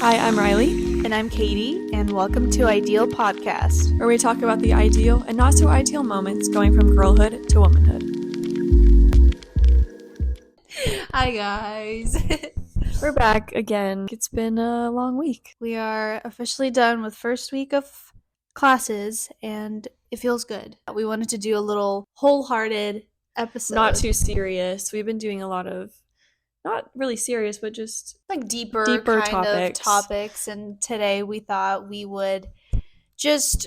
Hi, I'm Riley, And I'm Katie, and welcome to Ideal Podcast, where we talk about the ideal and not so ideal moments going from girlhood to womanhood. Hi guys. We're back again. It's been a long week. We are officially done with first week of classes, and it feels good. We wanted to do a little wholehearted episode. Not too serious. We've been doing a lot of, not really serious, but just like deeper kind of topics. And today we thought we would just,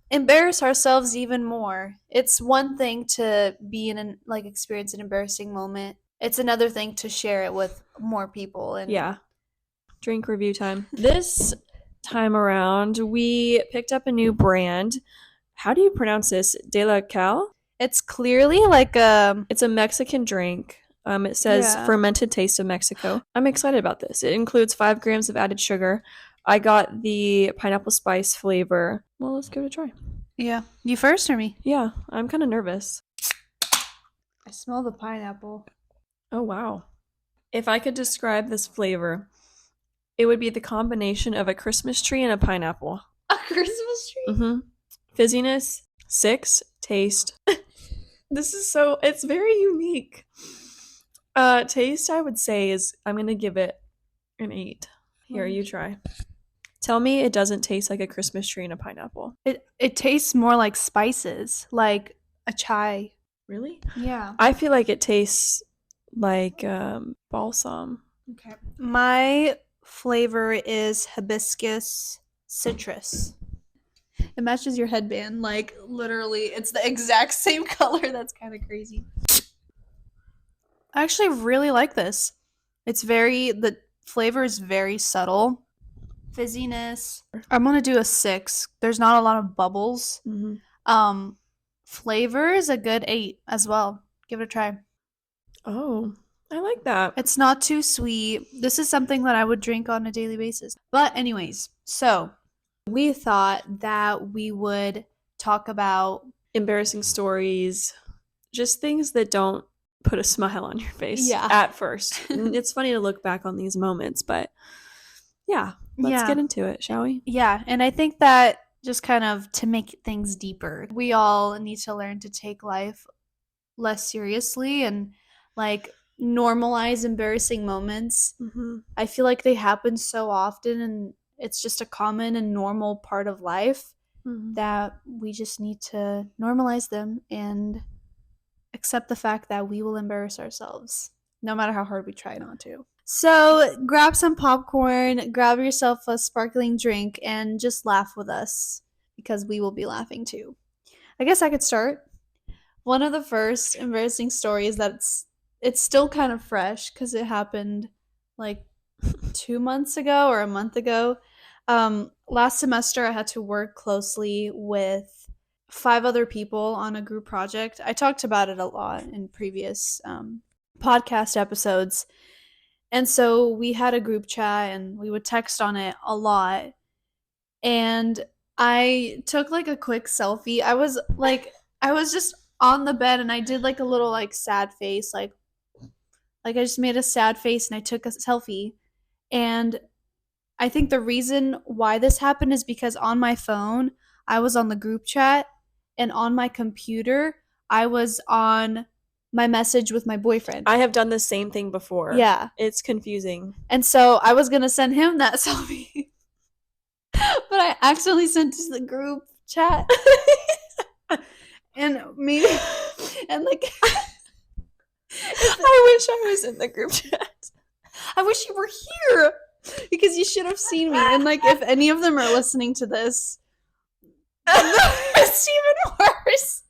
embarrass ourselves even more. It's one thing to be in an experience an embarrassing moment. It's another thing to share it with more people. And yeah, drink review time. This time around, we picked up a new brand. How do you pronounce this? De La Cal? It's clearly it's a Mexican drink. It says fermented taste of Mexico. I'm excited about this. It includes 5 grams of added sugar. I got the pineapple spice flavor. Well, let's give it a try. Yeah. You first or me? Yeah, I'm kind of nervous. I smell the pineapple. Oh, wow. If I could describe this flavor, it would be the combination of a Christmas tree and a pineapple. A Christmas tree? Mm-hmm. Fizziness, 6. Taste. It's very unique. Taste, I would say, I'm going to give it an 8. Here, you try. Tell me it doesn't taste like a Christmas tree and a pineapple. It tastes more like spices, like a chai. Really? Yeah. I feel like it tastes like balsam. Okay. My flavor is hibiscus citrus. It matches your headband. Like, literally, it's the exact same color. That's kind of crazy. I actually really like this. The flavor is very subtle. Fizziness. I'm going to do a 6. There's not a lot of bubbles. Mm-hmm. Flavor is a good 8 as well. Give it a try. Oh, I like that. It's not too sweet. This is something that I would drink on a daily basis. But anyways, so we thought that we would talk about embarrassing stories, just things that don't put a smile on your face at first. It's funny to look back on these moments, but let's get into it, shall we? Yeah, and I think that just kind of to make things deeper, we all need to learn to take life less seriously and normalize embarrassing moments. Mm-hmm. I feel like they happen so often, and it's just a common and normal part of life that we just need to normalize them and accept the fact that we will embarrass ourselves, no matter how hard we try not to. So grab some popcorn, grab yourself a sparkling drink, and just laugh with us, because we will be laughing too. I guess I could start. One of the first embarrassing stories it's still kind of fresh because it happened 2 months ago or a month ago. Last semester, I had to work closely with 5 other people on a group project. I talked about it a lot in previous podcast episodes. And so we had a group chat and we would text on it a lot. And I took a quick selfie. I was just on the bed and I did a little sad face. I just made a sad face and I took a selfie. And I think the reason why this happened is because on my phone, I was on the group chat, and on my computer, I was on my message with my boyfriend. I have done the same thing before. Yeah. It's confusing. And so I was going to send him that selfie, but I accidentally sent it to the group chat. And maybe, and I wish I was in the group chat. I wish you were here, because you should have seen me. And if any of them are listening to this, it's even worse.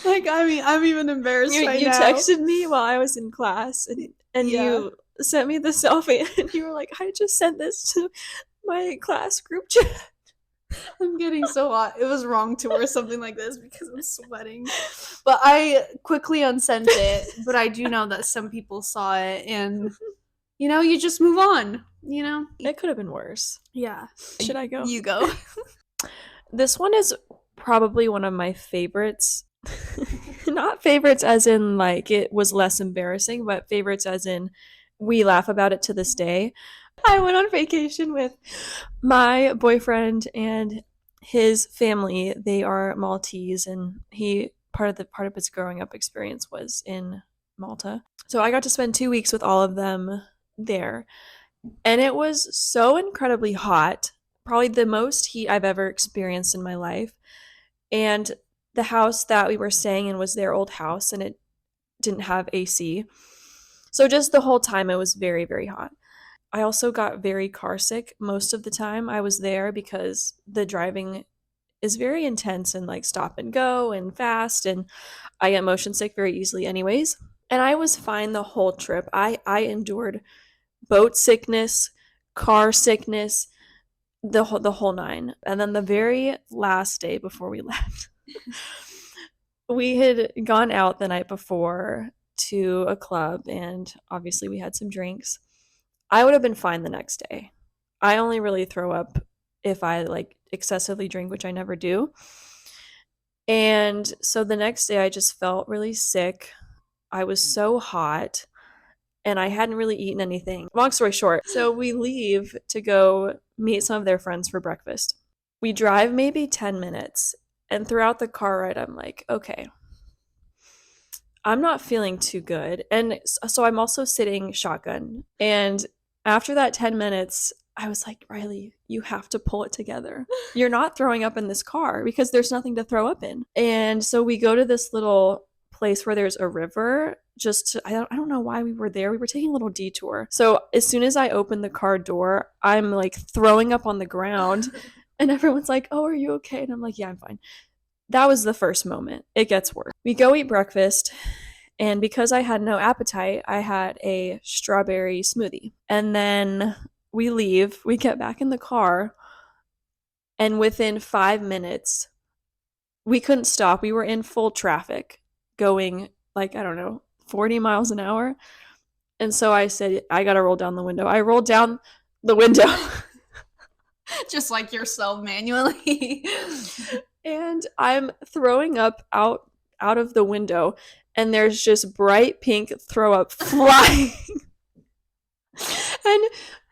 I'm even embarrassed right now. You texted me while I was in class, and you sent me the selfie, and you were like, I just sent this to my class group chat. I'm getting so hot. It was wrong to wear something like this because I'm sweating. But I quickly unsent it. But I do know that some people saw it, and you just move on. It could have been worse. Yeah. Should I go? You go. This one is probably one of my favorites. Not favorites as in it was less embarrassing, but favorites as in We laugh about it to this day. I went on vacation with my boyfriend and his family. They are Maltese, and he part of his growing up experience was in Malta. So I got to spend 2 weeks with all of them there. And it was so incredibly hot, probably the most heat I've ever experienced in my life. And the house that we were staying in was their old house, and it didn't have AC. So just the whole time it was very, very hot. I also got very car sick most of the time I was there because the driving is very intense and like stop and go and fast, and I get motion sick very easily anyways. And I was fine the whole trip. I endured boat sickness, car sickness, the whole nine. And then the very last day before we left, we had gone out the night before to a club, and obviously we had some drinks. I would have been fine the next day. I only really throw up if I like excessively drink, which I never do. And so the next day I just felt really sick. I was so hot and I hadn't really eaten anything. Long story short, so we leave to go meet some of their friends for breakfast. We drive maybe 10 minutes, and throughout the car ride, I'm like, okay, I'm not feeling too good. And so I'm also sitting shotgun. And after that 10 minutes, I was like, Riley, you have to pull it together. You're not throwing up in this car because there's nothing to throw up in. And so we go to this little place where there's a river. I don't know why we were there. We were taking a little detour. So as soon as I open the car door, I'm like throwing up on the ground. And everyone's like, oh, are you okay? And I'm like, yeah, I'm fine. That was the first moment. It gets worse. We go eat breakfast, and because I had no appetite, I had a strawberry smoothie. And then we leave, we get back in the car, and within 5 minutes, we couldn't stop. We were in full traffic going like, I don't know, 40 miles an hour. And so I said, I gotta roll down the window. I rolled down the window. Just like yourself manually. And I'm throwing up out of the window, and there's just bright pink throw up flying. And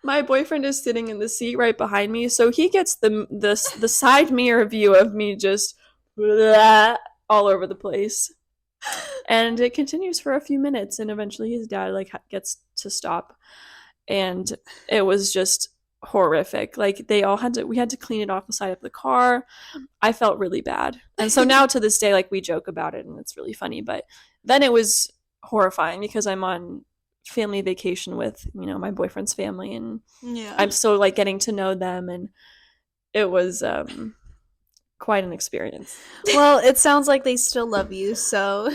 my boyfriend is sitting in the seat right behind me, so he gets the side mirror view of me just blah, all over the place. And it continues for a few minutes, and eventually his dad like gets to stop, and it was just horrific. Like we had to clean it off the side of the car. I felt really bad. And so now to this day, like we joke about it and it's really funny, but then it was horrifying because I'm on family vacation with, my boyfriend's family, and I'm still like getting to know them, and it was quite an experience. Well, it sounds like they still love you, so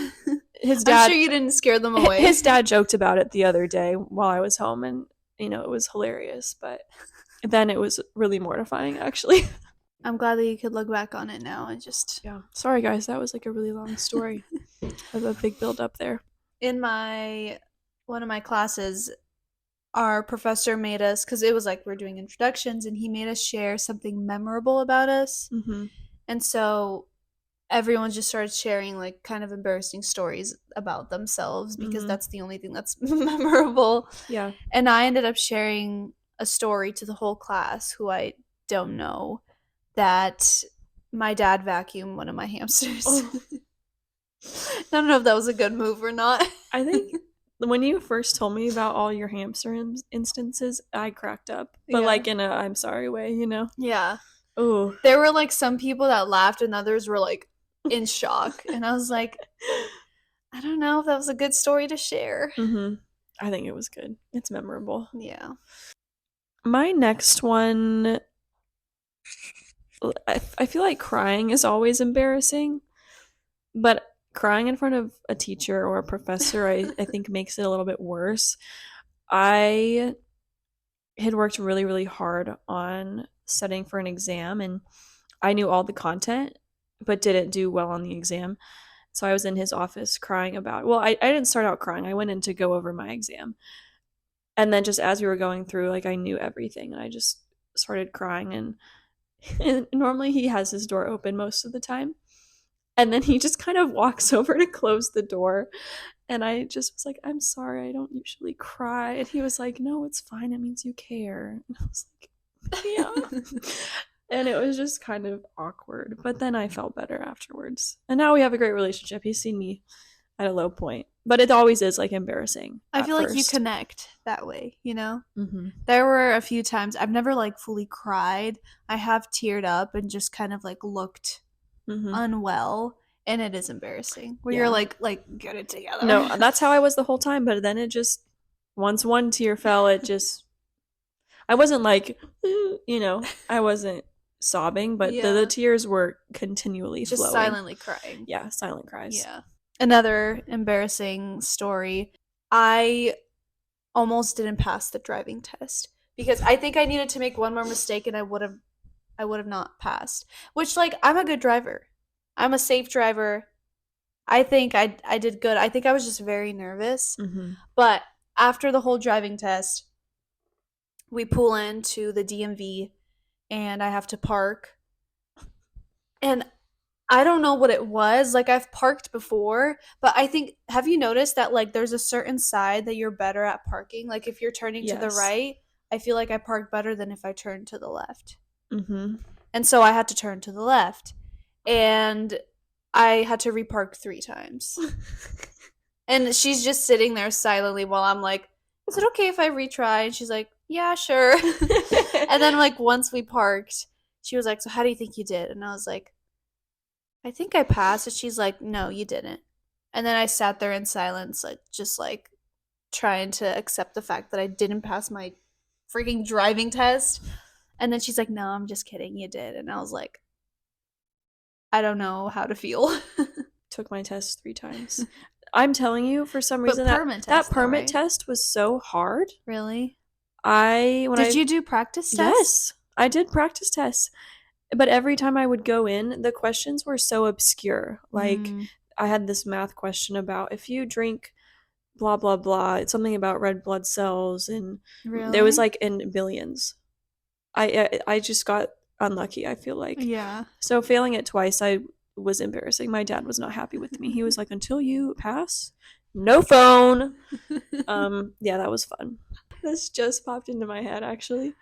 his dad, I'm sure you didn't scare them away. His dad joked about it the other day while I was home, and it was hilarious, but then it was really mortifying, actually. I'm glad that you could look back on it now and just... Yeah. Sorry, guys. That was like a really long story. Of a big build up there. In one of my classes, our professor made us, because it was like we're doing introductions, and he made us share something memorable about us. Mm-hmm. And so everyone just started sharing like kind of embarrassing stories about themselves because that's the only thing that's memorable. Yeah. And I ended up sharing a story to the whole class, who I don't know, that my dad vacuumed one of my hamsters. Oh. I don't know if that was a good move or not. I think when you first told me about all your hamster instances, I cracked up. But like in a I'm sorry way, Yeah. Oh. There were like some people that laughed and others were like in shock. And I was like, I don't know if that was a good story to share. Mm-hmm. I think it was good. It's memorable. Yeah. My next one, I feel like crying is always embarrassing, but crying in front of a teacher or a professor, I think makes it a little bit worse. I had worked really, really hard on studying for an exam, and I knew all the content, but didn't do well on the exam. So I was in his office crying I didn't start out crying. I went in to go over my exam. And then just as we were going through, like I knew everything, and I just started crying, and normally he has his door open most of the time. And then he just kind of walks over to close the door, And I just was like, I'm sorry, I don't usually cry. And he was like, no, it's fine. It means you care. And I was like, yeah. And it was just kind of awkward. But then I felt better afterwards. And now we have a great relationship. He's seen me at a low point. But it always is like embarrassing. I feel like you first. connect that way, you know? Mm-hmm. There were a few times I've never like fully cried. I have teared up and just kind of like looked unwell, and it is embarrassing. Where you're like get it together. No, that's how I was the whole time, but then it just once one tear fell, it just I wasn't like I wasn't sobbing, but the tears were continually just flowing. Silently crying. Yeah, silent cries. Yeah. Another embarrassing story. I almost didn't pass the driving test because I think I needed to make one more mistake and I would have not passed. Which, like, I'm a good driver. I'm a safe driver. I think I did good. I think I was just very nervous. Mm-hmm. But after the whole driving test, we pull into the DMV and I have to park. And I don't know what it was. Like, I've parked before, but I think, have you noticed that, like, there's a certain side that you're better at parking? Like, if you're turning to the right, I feel like I park better than if I turn to the left. Mm-hmm. And so I had to turn to the left. And I had to repark 3 times. And she's just sitting there silently while I'm like, is it okay if I retry? And she's like, yeah, sure. And then, like, once we parked, she was like, so how do you think you did? And I was like, I think I passed. And she's like, no, you didn't. And then I sat there in silence, like, just like trying to accept the fact that I didn't pass my freaking driving test. And then she's like, no, I'm just kidding, you did. And I was like, I don't know how to feel. Took my test 3 times. I'm telling you, for some reason that permit test was so hard. Really? Did you do practice tests? Yes, I did practice tests. But every time I would go in, the questions were so obscure. Like, I had this math question about if you drink blah, blah, blah, it's something about red blood cells, and there was, like, in billions. I just got unlucky, I feel like. Yeah. So failing it twice, I was embarrassing. My dad was not happy with me. He was like, until you pass, no phone. Yeah, that was fun. This just popped into my head, actually.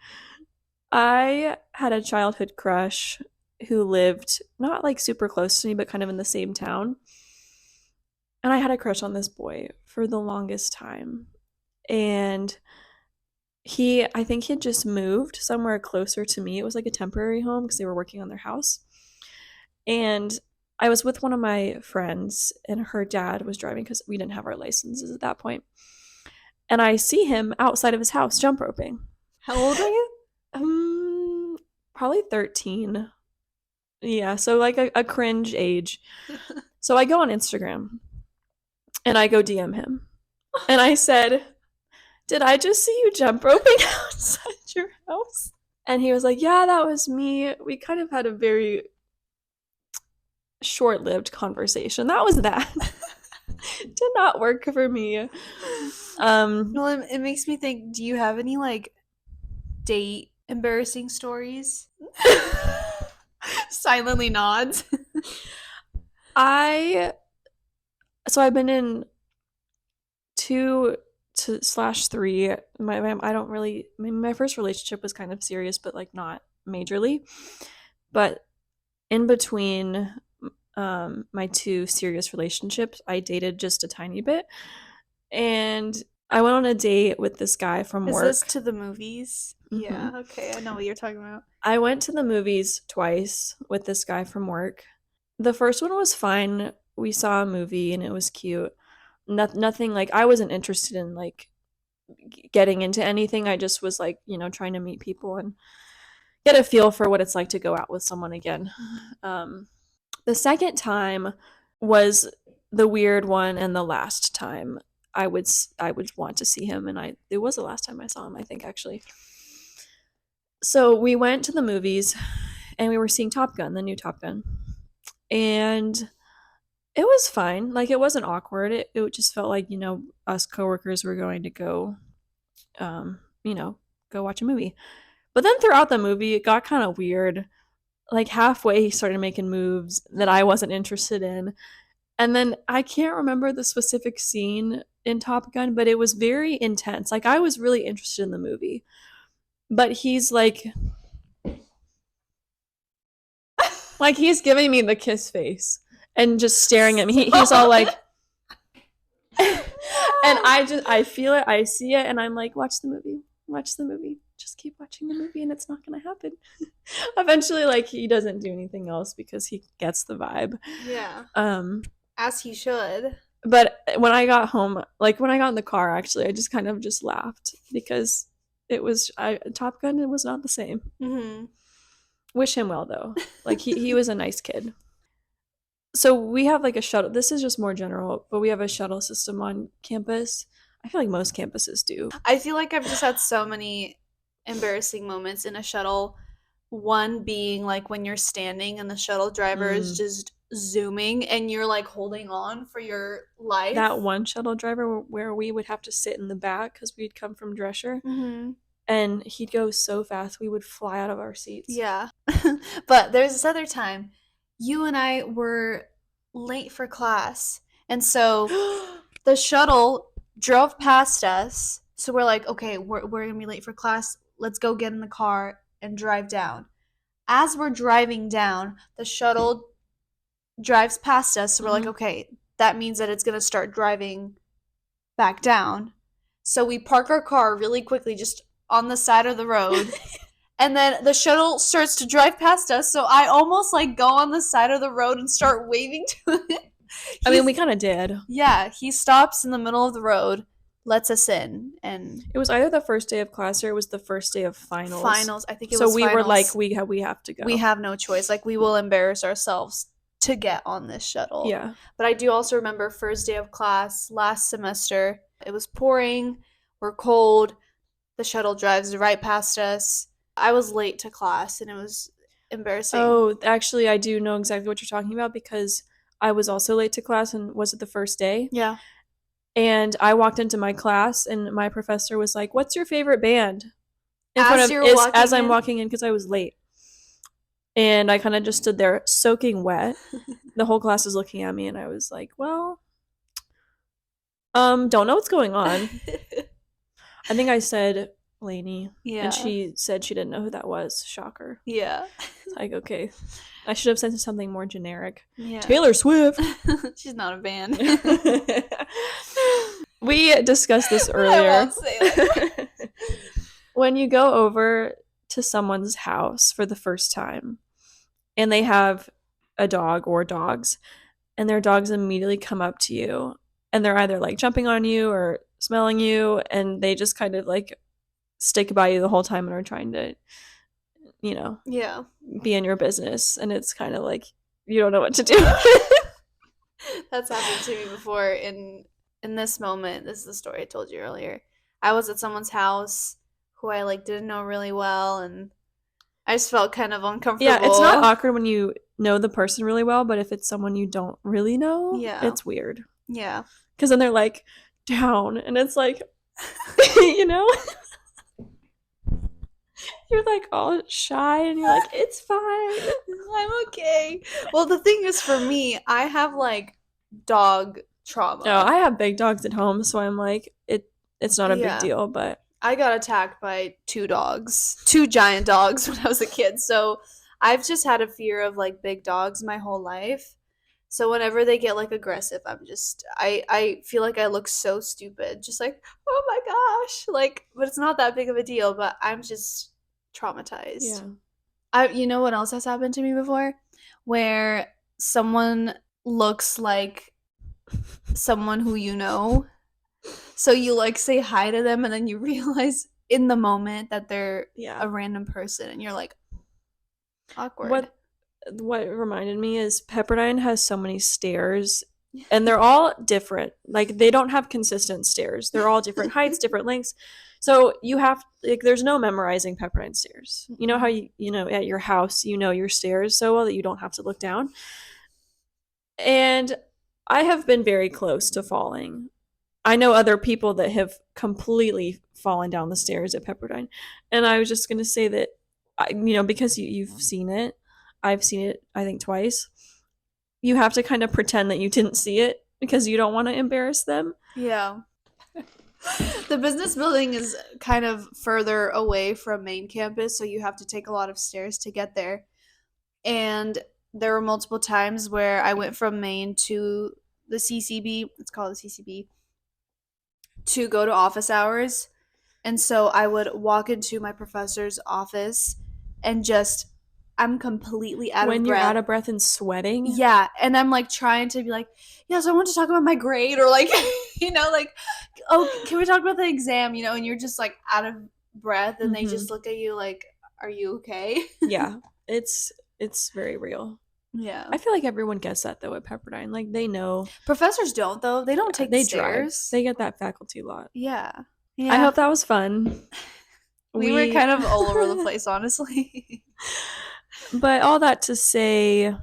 I had a childhood crush who lived not like super close to me, but kind of in the same town. And I had a crush on this boy for the longest time. And I think he had just moved somewhere closer to me. It was like a temporary home because they were working on their house. And I was with one of my friends, and her dad was driving because we didn't have our licenses at that point. And I see him outside of his house jump roping. How old are you? Probably 13. Yeah, so like a cringe age. So I go on Instagram and I go DM him. And I said, did I just see you jump roping outside your house? And he was like, yeah, that was me. We kind of had a very short-lived conversation. That was that. Did not work for me. Well, it makes me think, do you have any like date embarrassing stories? Silently nods. I've been in 2/3. I don't really. I mean, my first relationship was kind of serious, but like not majorly. But in between my 2 serious relationships, I dated just a tiny bit, and I went on a date with this guy from work. Is this to the movies? Mm-hmm. Yeah, okay, I know what you're talking about. I went to the movies twice with this guy from work. The first one was fine. We saw a movie and it was cute. Nothing like, I wasn't interested in like getting into anything. I just was like, trying to meet people and get a feel for what it's like to go out with someone again. The second time was the weird one, and the last time I would want to see him, and it was the last time I saw him, I think, actually. So we went to the movies and we were seeing Top Gun, the new Top Gun. And it was fine. Like, it wasn't awkward. It just felt like, us coworkers were going to go, go watch a movie. But then throughout the movie, it got kind of weird. Like, halfway, he started making moves that I wasn't interested in. And then I can't remember the specific scene in Top Gun, but it was very intense. Like, I was really interested in the movie. But he's like he's giving me the kiss face and just staring at me. He's all like and I feel it, I see it, and I'm like, watch the movie, just keep watching the movie, and it's not gonna happen. Eventually, like, he doesn't do anything else because he gets the vibe. Yeah. Um, As he should. But when I got home, like when I got in the car, actually, I just kind of just laughed because it was Top Gun. It was not the same. Mm-hmm. Wish him well though. Like he was a nice kid. So we have like a shuttle. This is just more general, but we have a shuttle system on campus. I feel like most campuses do. I feel like I've just had so many embarrassing moments in a shuttle. One being like when you're standing and the shuttle driver is just zooming and you're like holding on for your life. That one shuttle driver where we would have to sit in the back because we'd come from Drescher. Mm-hmm. And he'd go so fast we would fly out of our seats. Yeah. But there's this other time you and I were late for class. And so the shuttle drove past us. So we're like, okay, we're going to be late for class. Let's go get in the car and drive down. As we're driving down, the shuttle drives past us. So we're like, okay, that means that it's going to start driving back down. So we park our car really quickly just on the side of the road. And then the shuttle starts to drive past us. So I almost like go on the side of the road and start waving to it. I mean, we kind of did. Yeah, he stops in the middle of the road, lets us in, and it was either the first day of class or it was the first day of finals. Finals, I think it was. So we finals. were like, we have to go. We have no choice. Like, we will embarrass ourselves to get on this shuttle. Yeah. But I do also remember first day of class last semester. It was pouring. We're cold. The shuttle drives right past us. I was late to class, and it was embarrassing. Oh, actually, I do know exactly what you're talking about because I was also late to class, and was it the first day? Yeah. And I walked into my class, and my professor was like, "What's your favorite band?" As I'm walking in because I was late. And I kind of just stood there soaking wet. The whole class was looking at me, and I was like, well, don't know what's going on. I think I said Lainey. Yeah. And she said she didn't know who that was. Shocker. Yeah. Like, okay. I should have sent something more generic. Yeah. Taylor Swift. She's not a band. We discussed this earlier. I won't say that. When you go over to someone's house for the first time and they have a dog or dogs, and their dogs immediately come up to you and they're either like jumping on you or smelling you, and they just kind of like stick by you the whole time and are trying to, yeah, be in your business, and it's kind of like you don't know what to do. That's happened to me before in this moment. This is the story I told you earlier. I was at someone's house who I like didn't know really well, and I just felt kind of uncomfortable. Yeah, it's not awkward when you know the person really well, but if it's someone you don't really know, it's weird. Yeah. Because then they're like down, and it's like, you're like all shy, and you're like, it's fine. I'm okay. Well, the thing is, for me, I have like dog trauma. No, I have big dogs at home, so I'm like, it's not a big deal, but I got attacked by two giant dogs when I was a kid. So I've just had a fear of like big dogs my whole life. So whenever they get like aggressive, I feel like I look so stupid. Just like, oh my gosh. Like, but it's not that big of a deal, but I'm just traumatized. Yeah. You know what else has happened to me before? Where someone looks like someone who you know. So you like say hi to them and then you realize in the moment that they're a random person and you're like, awkward. What reminded me is Pepperdine has so many stairs and they're all different. Like, they don't have consistent stairs. They're all different heights, different lengths. So you have, like, there's no memorizing Pepperdine stairs. You know how at your house, your stairs so well that you don't have to look down. And I have been very close to falling. I know other people that have completely fallen down the stairs at Pepperdine. And I was just going to say that, because you've seen it, I've seen it, I think, twice. you have to kind of pretend that you didn't see it because you don't want to embarrass them. Yeah. The business building is kind of further away from main campus, so you have to take a lot of stairs to get there. And there were multiple times where I went from Main to the CCB, it's called the CCB, to go to office hours. And so I would walk into my professor's office and just, I'm completely out of breath. When you're out of breath and sweating? Yeah. And I'm like trying to be like, yes, I want to talk about my grade, or like, you know, like, oh, can we talk about the exam? You know, and you're just like out of breath, and they just look at you like, are you okay? Yeah. It's very real. Yeah. I feel like everyone gets that though at Pepperdine. Like they know. Professors don't though. They don't take the stairs. They get that faculty lot. Yeah. I hope that was fun. We were kind of all over the place, honestly. But all that to say,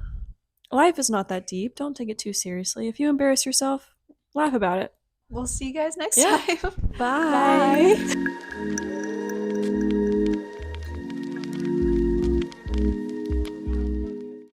life is not that deep. Don't take it too seriously. If you embarrass yourself, laugh about it. We'll see you guys next time. Bye.